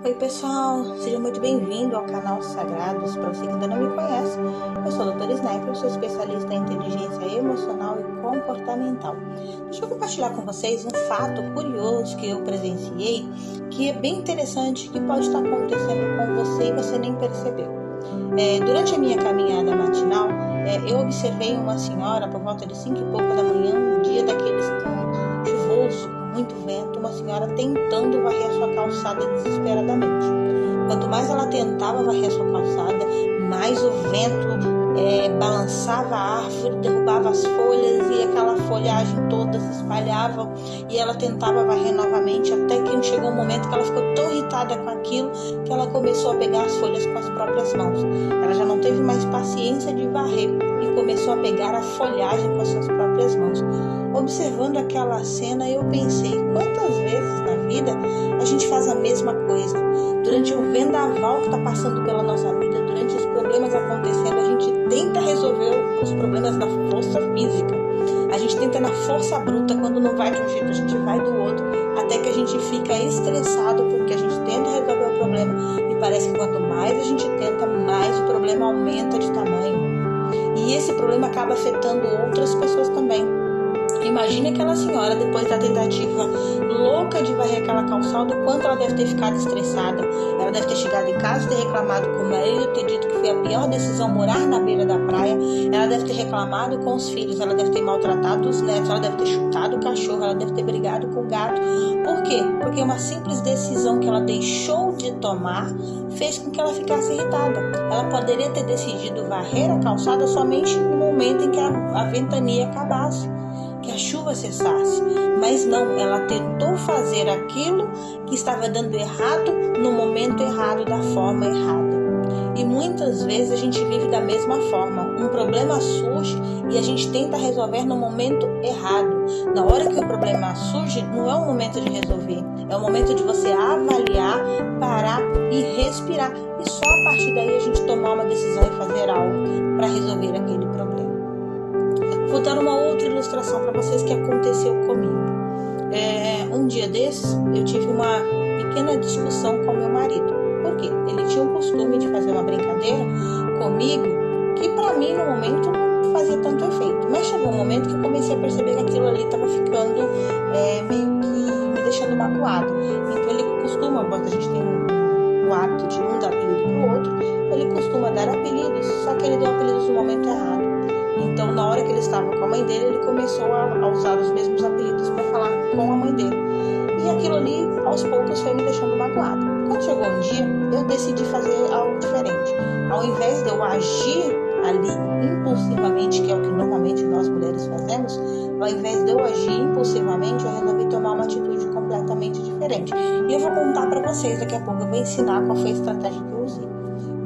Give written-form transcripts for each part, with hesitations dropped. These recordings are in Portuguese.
Oi pessoal, seja muito bem-vindo ao canal Sagrados. Para você que ainda não me conhece, eu sou a doutora Sniper, eu sou especialista em inteligência emocional e comportamental. Deixa eu compartilhar com vocês um fato curioso que eu presenciei, que é bem interessante, que pode estar acontecendo com você e você nem percebeu. Durante a minha caminhada matinal, eu observei uma senhora por volta de 5 e pouco da manhã, um dia daqueles chuvoso, com muito vento, uma senhora tentando varrer a sua calçada desesperadamente. Quanto mais ela tentava varrer a sua calçada, mais o vento balançava a árvore, derrubava as folhas e aquela folhagem toda se espalhava, e ela tentava varrer novamente, até que chegou um momento que ela ficou tão irritada com aquilo que ela começou a pegar as folhas com as próprias mãos. Ela já não teve mais paciência de varrer e começou a pegar a folhagem com as suas próprias mãos. Observando aquela cena, eu pensei, quantas vezes na vida a gente faz a mesma coisa? Durante o vendaval que está passando pela nossa vida, durante os problemas acontecendo, a gente tenta resolver os problemas na força física. A gente tenta na força bruta, quando não vai de um jeito, a gente vai do outro, até que a gente fica estressado porque a gente tenta resolver o problema e parece que quanto mais a gente tenta, mais o problema aumenta de tamanho. E esse problema acaba afetando outras pessoas também. Imagine aquela senhora, depois da tentativa louca de varrer aquela calçada, o quanto ela deve ter ficado estressada. Ela deve ter chegado em casa e ter reclamado com o marido, ter dito que foi a pior decisão morar na beira da praia. Ela deve ter reclamado com os filhos, ela deve ter maltratado os netos, ela deve ter chutado o cachorro, ela deve ter brigado com o gato. Por quê? Porque uma simples decisão que ela deixou de tomar fez com que ela ficasse irritada. Ela poderia ter decidido varrer a calçada somente no momento em que a ventania acabasse, que a chuva cessasse, mas não, ela tentou fazer aquilo que estava dando errado no momento errado, da forma errada. E muitas vezes a gente vive da mesma forma. Um problema surge e a gente tenta resolver no momento errado. Na hora que o problema surge, não é o momento de resolver, é o momento de você avaliar, parar e respirar, e só a partir daí a gente tomar uma decisão e fazer algo para resolver aquele problema. Vou dar uma outra ilustração para vocês que aconteceu comigo. Um dia desses, eu tive uma pequena discussão com meu marido. Por quê? Ele tinha o costume de fazer uma brincadeira comigo que para mim no momento não fazia tanto efeito. Mas chegou um momento que eu comecei a perceber que aquilo ali estava ficando meio que me deixando magoado. Então ele costuma, a gente tem o hábito de um dar apelido para o outro, ele costuma dar apelidos, só que ele deu apelidos no momento errado. Então, na hora que ele estava com a mãe dele, ele começou a usar os mesmos apelidos para falar com a mãe dele. E aquilo ali, aos poucos, foi me deixando magoada. Quando chegou um dia, eu decidi fazer algo diferente. Ao invés de eu agir ali impulsivamente, que é o que normalmente nós mulheres fazemos, ao invés de eu agir impulsivamente, eu resolvi tomar uma atitude completamente diferente. E eu vou contar para vocês daqui a pouco, eu vou ensinar qual foi a estratégia que eu usei.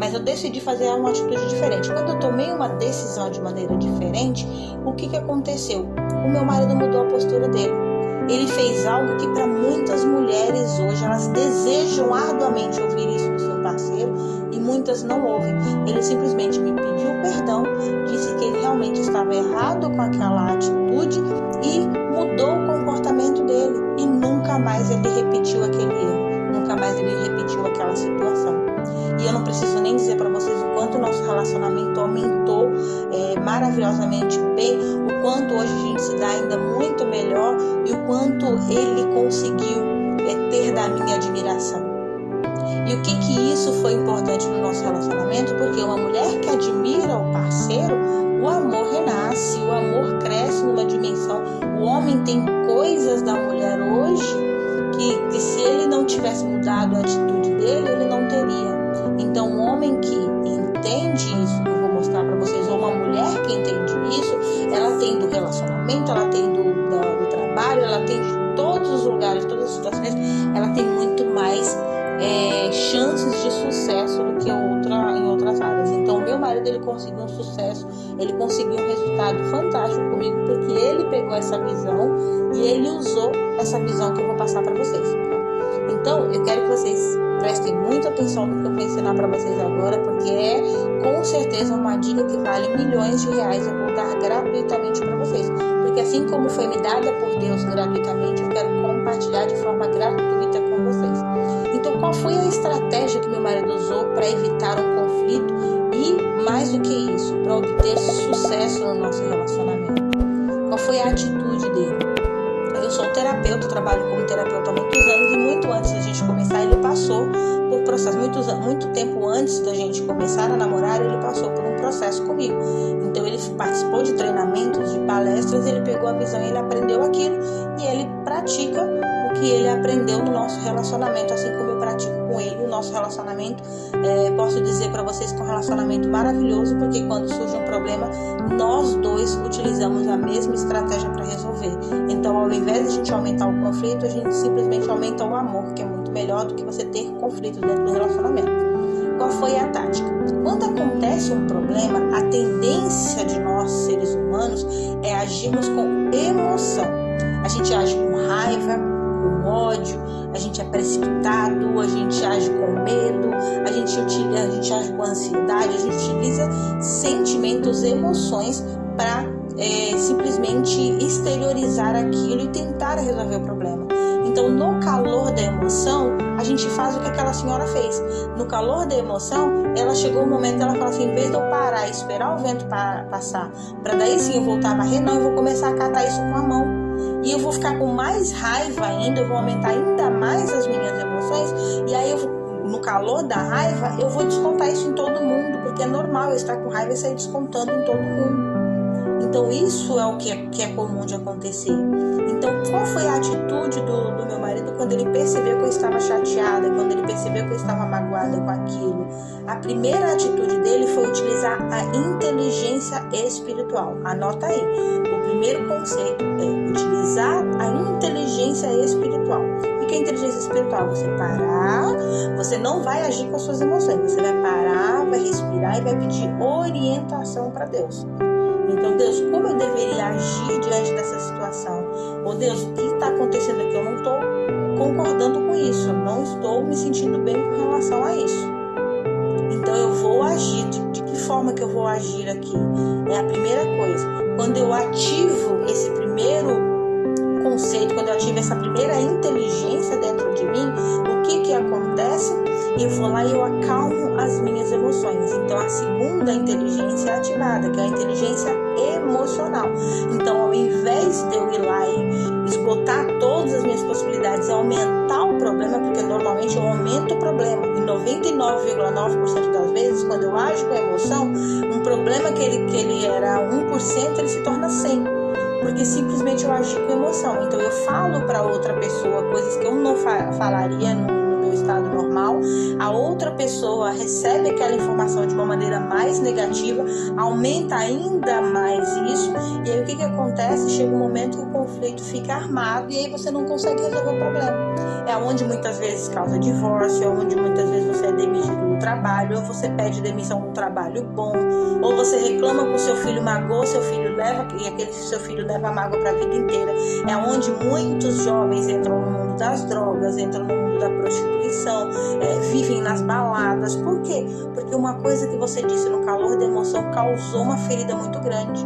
Mas eu decidi fazer uma atitude diferente. Quando eu tomei uma decisão de maneira diferente, o que aconteceu? O meu marido mudou a postura dele. Ele fez algo que para muitas mulheres hoje, elas desejam arduamente ouvir isso do seu parceiro e muitas não ouvem. Ele simplesmente me pediu perdão, disse que ele realmente estava errado com aquela atitude e mudou o comportamento dele. E nunca mais ele repetiu aquele erro, nunca mais ele repetiu aquela situação. E eu não preciso nem dizer para vocês o quanto o nosso relacionamento aumentou maravilhosamente bem, o quanto hoje a gente se dá ainda muito melhor e o quanto ele conseguiu ter da minha admiração. E o que isso foi importante no nosso relacionamento? Porque uma mulher que admira o parceiro, o amor renasce, o amor cresce numa dimensão. O homem tem coisas da mulher hoje que se ele não tivesse mudado a atitude dele, ele não teria. Então, um homem que entende isso, que eu vou mostrar para vocês, ou uma mulher que entende isso, ela tem do relacionamento, ela tem do trabalho, ela tem de todos os lugares, todas as situações, ela tem muito mais chances de sucesso do que em outras áreas. Então, o meu marido, ele conseguiu um sucesso, ele conseguiu um resultado fantástico comigo, porque ele pegou essa visão e ele usou essa visão que eu vou passar para vocês. Então, eu quero que vocês prestem muita atenção no que eu vou ensinar para vocês agora, porque é com certeza uma dica que vale milhões de reais. Eu vou dar gratuitamente para vocês, porque assim como foi me dada por Deus gratuitamente, eu quero compartilhar de forma gratuita com vocês. Então, qual qual foi a estratégia que meu marido usou para evitar um conflito e, mais do que isso, para obter sucesso no nosso relacionamento? Qual foi a atitude dele? Eu sou terapeuta, trabalho como terapeuta há muitos anos, e muito antes da gente começar, ele passou por processo. Muito tempo antes da gente começar a namorar, ele passou por um processo comigo. Então ele participou de treinamentos, de palestras, ele pegou a visão, ele aprendeu aquilo e ele pratica o que ele aprendeu no nosso relacionamento, assim como eu pratico com ele o nosso relacionamento. Posso dizer para vocês que é um relacionamento maravilhoso, porque quando surge um problema, nós dois utilizamos a mesma estratégia para resolver. Então, ao invés de a gente aumentar o conflito, a gente simplesmente aumenta o amor, que é muito melhor do que você ter conflitos dentro do relacionamento. Qual foi a tática? Quando acontece um problema, a tendência de nós, seres humanos, é agirmos com emoção. A gente age com raiva, com ódio, a gente é precipitado, a gente age com medo, a gente age com ansiedade, a gente utiliza sentimentos, emoções para simplesmente exteriorizar aquilo e tentar resolver o problema. Então, no calor da emoção, a gente faz o que aquela senhora fez. No calor da emoção, ela chegou um momento, ela fala assim, em vez de eu parar e esperar o vento passar, para daí sim eu voltar a varrer, não, eu vou começar a catar isso com a mão. E eu vou ficar com mais raiva ainda, eu vou aumentar ainda mais as minhas emoções, e aí no calor da raiva, eu vou descontar isso em todo mundo, porque é normal eu estar com raiva e sair descontando em todo mundo. Então isso é o que é comum de acontecer. Então qual foi a atitude do meu marido quando ele percebeu que eu estava chateada, quando ele percebeu que eu estava magoada com aquilo? A primeira atitude dele foi utilizar a inteligência espiritual. Anota aí, o primeiro conceito é utilizar a inteligência espiritual. O que é inteligência espiritual? Você parar, você não vai agir com as suas emoções, você vai parar, vai respirar e vai pedir orientação para Deus. Então, Deus, como eu deveria agir diante dessa situação? Ou Deus, o que está acontecendo aqui? Eu não estou concordando com isso, eu não estou me sentindo bem com relação a isso. Então, eu vou agir. De que forma que eu vou agir aqui? É a primeira coisa. Quando eu ativo esse primeiro conceito, quando eu ativo essa primeira inteligência dentro de mim, o que acontece? Eu vou lá e eu acalmo as minhas emoções. Então, a segunda inteligência é ativada, que é a inteligência emocional. Então, ao invés de eu ir lá e esgotar todas as minhas possibilidades e aumentar o problema, porque normalmente eu aumento o problema, e 99,9% das vezes, quando eu ajo com emoção, um problema que ele era 1%, ele se torna 100%. Porque simplesmente eu agi com emoção. Então eu falo para outra pessoa coisas que eu não falaria no meu estado normal. A outra pessoa recebe aquela informação de uma maneira mais negativa, aumenta ainda mais isso. E aí o que acontece? Chega um momento que o conflito fica armado e aí você não consegue resolver o problema. É onde muitas vezes causa divórcio, é onde muitas vezes você é demitido do trabalho, ou você pede demissão do trabalho bom, ou você reclama com seu filho, magoa seu filho, leva, e aquele seu filho leva a mágoa para a vida inteira. É onde muitos jovens entram no mundo das drogas, entram no mundo da prostituição, vivem nas baladas. Por quê? Porque uma coisa que você disse no calor da emoção causou uma ferida muito grande.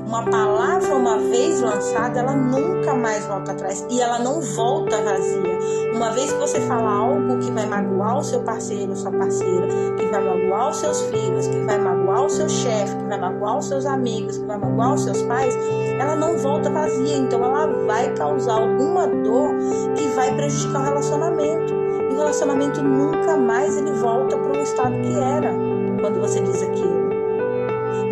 Uma palavra, uma vez lançada, ela nunca mais volta atrás e ela não volta vazia. Uma vez que você fala algo que vai magoar o seu parceiro, sua parceira, que vai magoar os seus filhos, que vai magoar o seu chefe, que vai magoar os seus amigos, que vai magoar os seus pais, ela não volta vazia. Então ela vai causar alguma dor que vai prejudicar o relacionamento. E o relacionamento nunca mais ele volta para o estado que era quando você diz aquilo.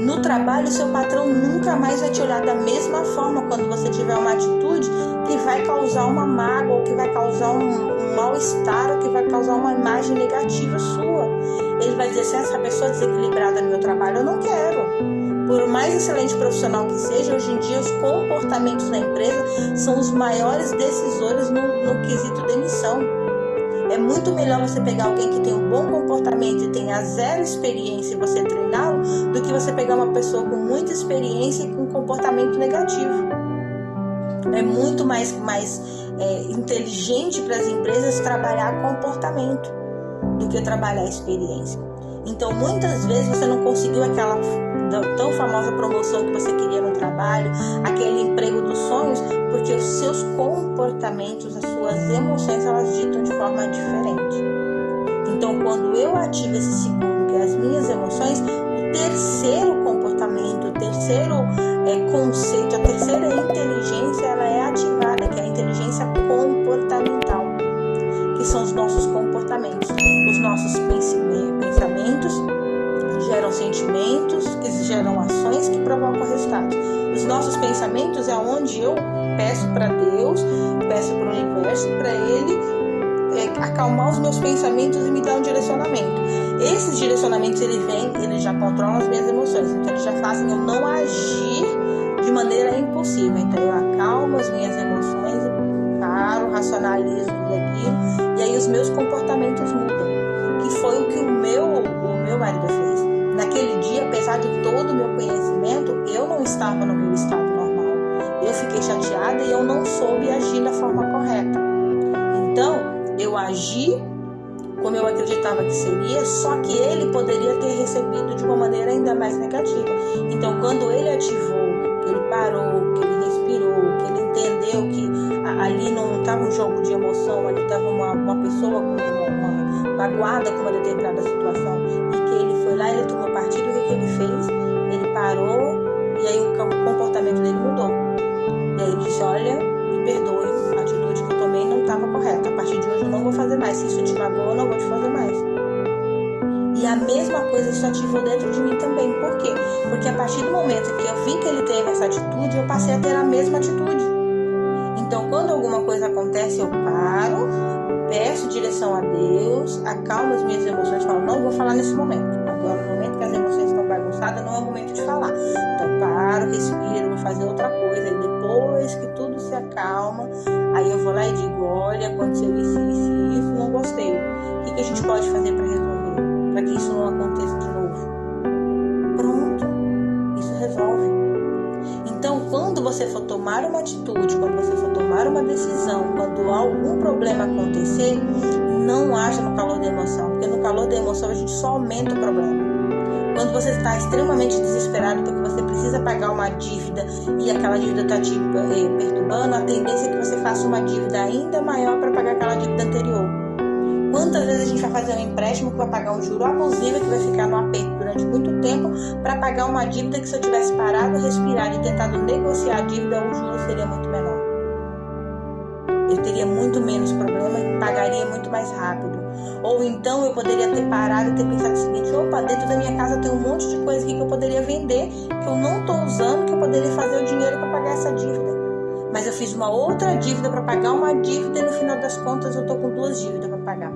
No trabalho, seu patrão nunca mais vai te olhar da mesma forma quando você tiver uma atitude que vai causar uma mágoa, ou que vai causar um mal-estar, ou que vai causar uma imagem negativa sua. Ele vai dizer assim, essa pessoa desequilibrada no meu trabalho, eu não quero. Por mais excelente profissional que seja, hoje em dia os comportamentos na empresa são os maiores decisores no quesito demissão. É muito melhor você pegar alguém que tem um bom comportamento e tenha zero experiência e você treiná-lo, do que você pegar uma pessoa com muita experiência e com comportamento negativo. É muito mais inteligente para as empresas trabalhar comportamento do que trabalhar experiência. Então, muitas vezes você não conseguiu aquela tão famosa promoção que você queria no trabalho, aquele emprego dos sonhos, porque os seus comportamentos, as suas emoções, elas ditam de forma diferente. quando eu ativo esse segundo, que é as minhas emoções, o terceiro comportamento, o terceiro conceito, a terceira inteligência, ela é ativada, que é a inteligência comportamental, que são os nossos comportamentos. Os nossos pensamentos geram sentimentos, que geram ações que provocam resultados. Os nossos pensamentos é onde eu peço para Deus, peço para o universo, para Ele acalmar os meus pensamentos e me dar um direcionamento. Esses direcionamentos, eles já controlam as minhas emoções, então eles já fazem eu não agir de maneira impulsiva. Então eu acalmo as minhas emoções, paro, racionalizo tudo aquilo, e aí os meus comportamentos mudam, que foi o que o meu marido fez. Naquele dia, apesar de todo o meu conhecimento, eu não estava no meu estado normal. Eu fiquei chateada e eu não soube agir da forma correta. Então, eu agi como eu acreditava que seria, só que ele poderia ter recebido de uma maneira ainda mais negativa. Então, quando ele ativou, que ele parou, que ele respirou, que ele entendeu que ali não estava um jogo de emoção, ali estava uma pessoa magoada com uma determinada situação, e que ele foi lá, ele tomou partido, o que ele fez? Ele parou, e aí o comportamento dele mudou. E aí ele disse, olha, me perdoe, a atitude que eu tomei não estava correta, a partir de hoje eu não vou fazer mais, se isso te magoou, eu não vou te fazer mais. E a mesma coisa isso ativou dentro de mim também. Por quê? Porque a partir do momento que eu vi que ele teve essa atitude, eu passei a ter a mesma atitude. Então, quando alguma coisa acontece, eu paro, peço direção a Deus, acalmo as minhas emoções, falo, não vou falar nesse momento. Agora, no momento que as emoções estão bagunçadas, não é o momento de falar. Então, paro, respiro, vou fazer outra coisa. E depois que tudo se acalma, aí eu vou lá e digo, olha, aconteceu isso, não gostei. O que a gente pode fazer para resolver? Para que isso não aconteça de novo? Pronto, isso resolve. Então, quando você for tomar uma atitude, quando você for tomar uma decisão, quando algum problema acontecer, não haja no calor da emoção, porque no calor da emoção a gente só aumenta o problema. Quando você está extremamente desesperado porque você precisa pagar uma dívida e aquela dívida está te perturbando, a tendência é que você faça uma dívida ainda maior para pagar aquela dívida anterior. Quantas vezes a gente vai fazer um empréstimo que vai pagar um juro abusivo, que vai ficar no aperto durante muito tempo, para pagar uma dívida que, se eu tivesse parado, respirado e tentado negociar a dívida, o juro seria muito menor. Eu teria muito menos problema e pagaria muito mais rápido. Ou então eu poderia ter parado e ter pensado o seguinte, opa, dentro da minha casa tem um monte de coisa aqui que eu poderia vender, que eu não estou usando, que eu poderia fazer o dinheiro para pagar essa dívida. Mas eu fiz uma outra dívida para pagar uma dívida e no final das contas eu estou com 2 dívidas para pagar.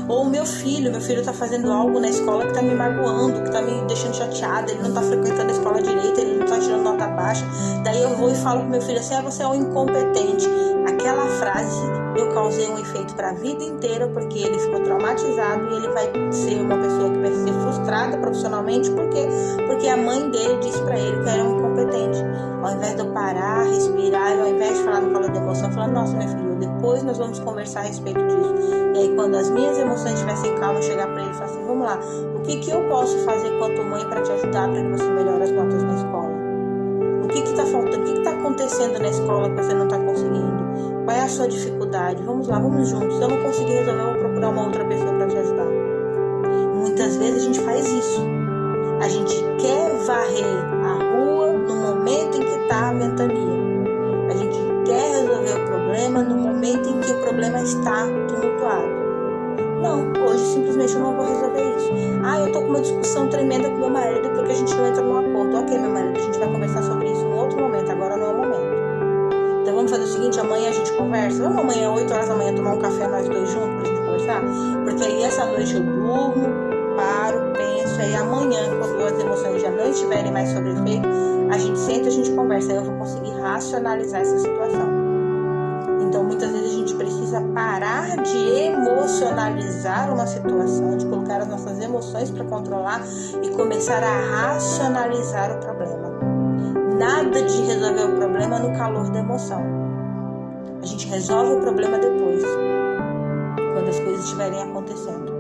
Ou meu filho está fazendo algo na escola que está me magoando, que está me deixando chateada, ele não está frequentando a escola direita, ele não está tirando nota baixa. Daí eu vou e falo pro meu filho assim, você é um incompetente. Aquela frase eu causei um efeito para a vida inteira, porque ele ficou traumatizado e ele vai ser uma pessoa que vai ser frustrada profissionalmente, porque a mãe dele disse para ele que era um incompetente. Ao invés de eu parar, respirar, e ao invés de falar no calor da emoção, eu falo, nossa, meu filho, depois nós vamos conversar a respeito disso. E aí, quando as minhas emoções estivessem calmas, eu chegar para ele e falar assim, vamos lá, o que eu posso fazer quanto mãe para te ajudar, para que você melhore as notas na escola? O que está faltando? O que está acontecendo na escola que você não está conseguindo? Qual é a sua dificuldade? Vamos lá, vamos juntos. Se eu não conseguir resolver, eu vou procurar uma outra pessoa para te ajudar. Muitas vezes a gente faz isso. A gente quer varrer a rua no momento em que está a ventania. A gente quer resolver o problema no momento em que o problema está tumultuado. Não, hoje simplesmente eu não vou resolver isso. Eu tô com uma discussão tremenda com meu marido porque a gente não entra num acordo. Ok, meu marido, a gente vai conversar sobre isso em outro momento, agora não é o momento. Então vamos fazer o seguinte, amanhã a gente conversa. Vamos amanhã, 8 horas da manhã, tomar um café nós dois juntos pra gente conversar? Porque aí essa noite eu durmo, paro, penso, aí amanhã, quando as emoções já não estiverem mais sob efeito, a gente senta, a gente conversa, aí eu vou conseguir racionalizar essa situação. Então, muitas vezes a gente precisa parar de emocionalizar uma situação, de colocar as nossas emoções para controlar e começar a racionalizar o problema. Nada de resolver o problema no calor da emoção. A gente resolve o problema depois, quando as coisas estiverem acontecendo.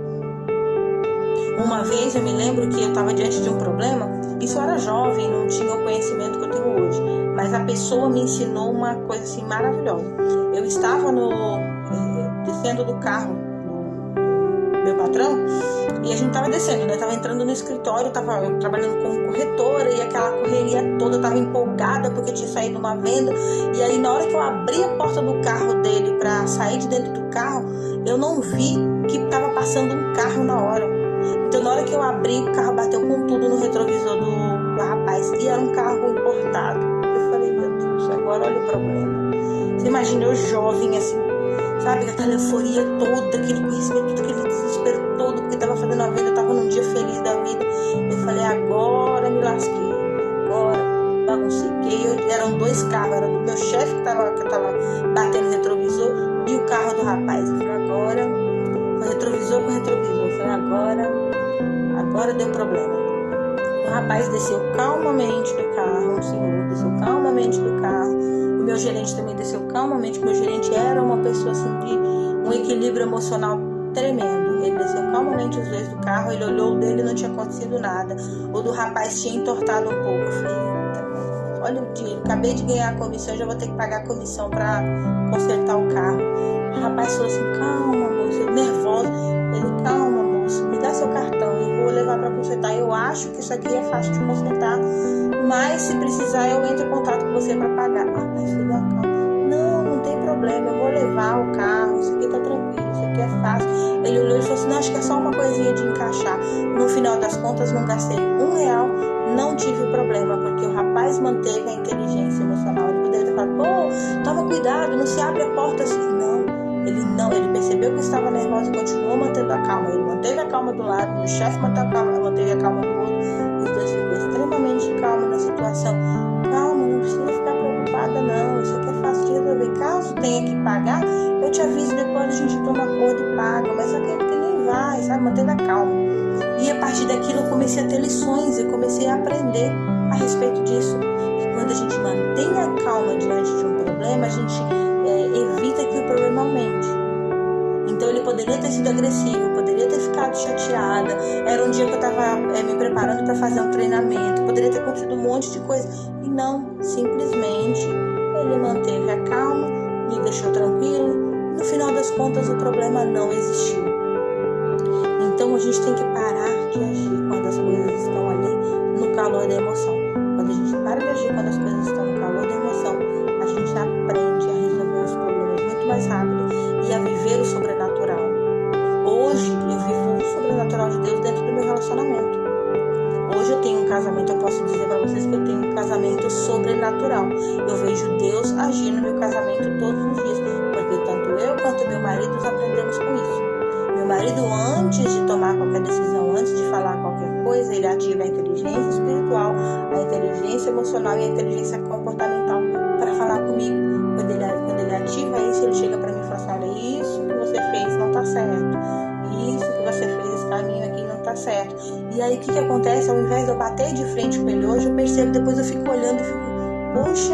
Uma vez eu me lembro que eu estava diante de um problema, isso eu era jovem, não tinha o conhecimento que eu tenho hoje, mas a pessoa me ensinou uma coisa assim maravilhosa. Eu estava descendo do carro, meu patrão, e a gente tava descendo, né? Tava entrando no escritório, tava trabalhando como corretora, e aquela correria toda, eu tava empolgada porque tinha saído uma venda. E aí, na hora que eu abri a porta do carro dele pra sair de dentro do carro, eu não vi que tava passando um carro na hora. Então, na hora que eu abri, o carro bateu com tudo no retrovisor do rapaz, e era um carro importado. Eu falei, meu Deus, agora olha o problema. Você imagina eu jovem assim, sabe, aquela euforia toda, aquele conhecimento, aquele desespero todo, porque tava fazendo a venda, eu tava num dia feliz da vida. Eu falei, agora me lasquei, agora baguncei. Eram 2 carros, era do meu chefe que tava batendo no retrovisor e o carro do rapaz. Eu falei, agora, foi retrovisor com retrovisor. Eu falei, agora deu problema. O rapaz desceu calmamente do carro, um senhor desceu calmamente do carro. O meu gerente também desceu calmamente. O meu gerente era uma pessoa assim de um equilíbrio emocional tremendo. Ele desceu calmamente os dois do carro. Ele olhou o dele, não tinha acontecido nada. O do rapaz tinha entortado um pouco. Eu falei, olha o dinheiro, acabei de ganhar a comissão, já vou ter que pagar a comissão para consertar o carro. O rapaz falou assim, calma moço, nervoso. Ele, calma moço, me dá seu cartão, eu vou levar para consertar. Eu acho que isso aqui é fácil de consertar, mas se precisar eu entro em contato com você para pagar. Rapaz, filho, calma. Não tem problema, eu vou levar o carro, isso aqui tá tranquilo, isso aqui é fácil. Ele olhou e falou assim, não, acho que é só uma coisinha de encaixar. No final das contas não gastei R$1, não tive problema, porque o rapaz manteve a inteligência emocional. Ele poderia ter falado, pô, toma cuidado, não se abre a porta assim. Ele percebeu que estava nervoso e continuou mantendo a calma. Ele manteve a calma do lado, o chefe manteve a calma do outro. Os dois ficou extremamente calmo na situação. Calma, não precisa ficar preocupada não, isso aqui é fácil de resolver. Caso tenha que pagar, eu te aviso, depois a gente toma acordo e paga, mas só que nem vai, sabe, mantendo a calma. E a partir daquilo eu comecei a ter lições, eu comecei a aprender a respeito disso. Que quando a gente mantém a calma diante de um problema, a gente evita que o problema aumente. Então ele poderia ter sido agressivo, poderia ter ficado chateada. Era um dia que eu estava me preparando para fazer um treinamento, poderia ter acontecido um monte de coisa. E não, simplesmente ele manteve a calma, me deixou tranquilo. No final das contas o problema não existiu. Então a gente tem que parar de agir quando as coisas estão ali no calor da emoção. Quando a gente para de agir quando as coisas estão no calor da emoção, a gente aprende a resolver os problemas muito mais rápido e a viver o sobrenatural. Hoje eu vivo o sobrenatural de Deus dentro do meu relacionamento. Hoje eu tenho um casamento, eu posso dizer para vocês que eu tenho um casamento sobrenatural. Eu vejo Deus agir no meu casamento todos os dias, porque tanto eu quanto meu marido aprendemos com isso. Meu marido, antes de tomar qualquer decisão, antes de falar qualquer coisa, ele ativa a inteligência espiritual, a inteligência emocional e a inteligência comportamental para falar comigo. Quando ele ativa isso, ele chega para mim e fala assim, olha, isso que você fez não está certo. Isso que você fez, esse caminho aqui não está certo. E aí o que acontece? Ao invés de eu bater de frente com ele hoje, eu percebo, depois eu fico olhando e fico, poxa,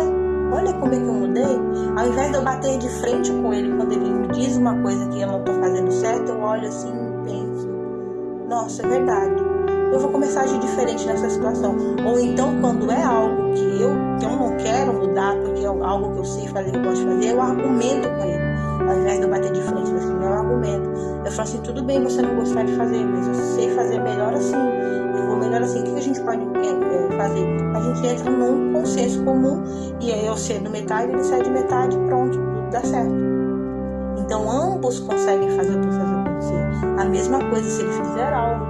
olha como é que eu mudei. Ao invés de eu bater de frente com ele quando ele me diz uma coisa que eu não estou fazendo certo, eu olho assim e penso, nossa, é verdade, eu vou começar a agir diferente nessa situação. Ou então, quando é algo que eu não quero mudar, porque é algo que eu sei fazer, que eu gosto de fazer, eu argumento com ele. Ao invés de eu bater de frente, assim, eu argumento. Eu falo assim, tudo bem você não gostar de fazer, mas eu sei fazer melhor assim. Eu vou melhor assim. O que a gente pode fazer? A gente entra num consenso comum, e aí eu cedo metade, ele sai de metade, pronto, tudo dá certo. Então ambos conseguem fazer o processo acontecer. A mesma coisa, se ele fizer algo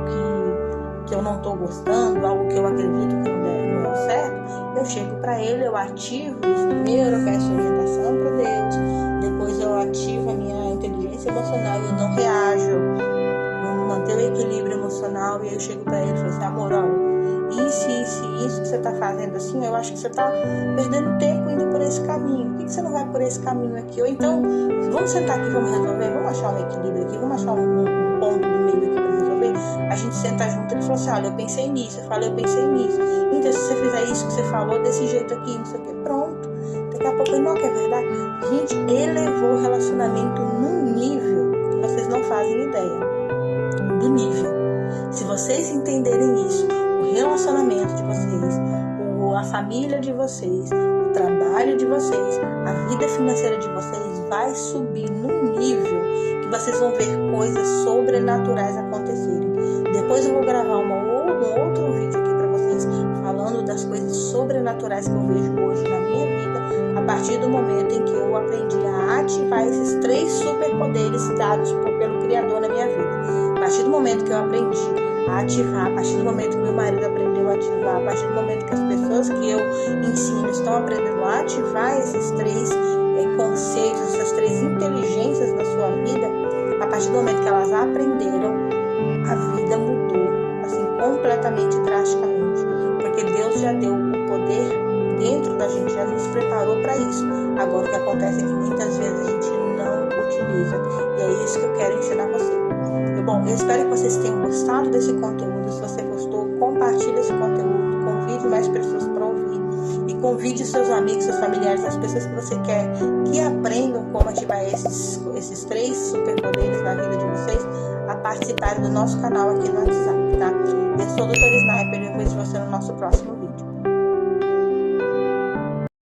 que eu não estou gostando, algo que eu acredito que não é certo, eu chego para ele, eu ativo isso. Primeiro eu peço orientação para Deus, depois eu ativo a minha inteligência emocional, eu não reajo, eu mantenho o equilíbrio emocional, e aí eu chego para ele e falo assim, amor, olha, isso que você está fazendo assim, eu acho que você está perdendo tempo indo por esse caminho. Por que você não vai por esse caminho aqui? Ou então, vamos sentar aqui, vamos resolver, vamos achar um equilíbrio aqui, vamos achar um ponto do meio aqui para resolver. A gente senta junto e ele fala assim, olha, eu pensei nisso. Eu falei, eu pensei nisso. Então, se você fizer isso que você falou, desse jeito aqui, não sei o que, pronto. Daqui a pouco, não, que é verdade. A gente elevou o relacionamento num nível que vocês não fazem ideia do nível. Se vocês entenderem isso, o relacionamento de vocês, a família de vocês, o trabalho de vocês, a vida financeira de vocês vai subir num nível que vocês vocês vão ver coisas sobrenaturais acontecerem. Depois eu vou gravar um outro vídeo aqui para vocês falando das coisas sobrenaturais que eu vejo hoje na minha vida, a partir do momento em que eu aprendi a ativar esses 3 superpoderes dados pelo Criador na minha vida. A partir do momento que eu aprendi a ativar, a partir do momento que meu marido aprendeu a ativar, a partir do momento que as pessoas que eu ensino estão aprendendo a ativar esses 3 conceitos, essas 3 inteligências da sua vida, a partir do momento que elas aprenderam, a vida mudou, assim, completamente, drasticamente, porque Deus já deu o poder dentro da gente, já nos preparou para isso. Agora o que acontece é que muitas vezes a gente não utiliza, e é isso que eu quero ensinar você. Bom, eu espero que vocês tenham gostado desse conteúdo. Se você gostou, compartilhe esse conteúdo, convide mais pessoas para ouvir e convide seus amigos, seus familiares, as pessoas que você quer que aprendam como ativar esses 3 superpoderes na vida de vocês, a participarem do nosso canal aqui no WhatsApp, tá? Eu sou a Doutora Sniper e eu vejo você no nosso próximo vídeo.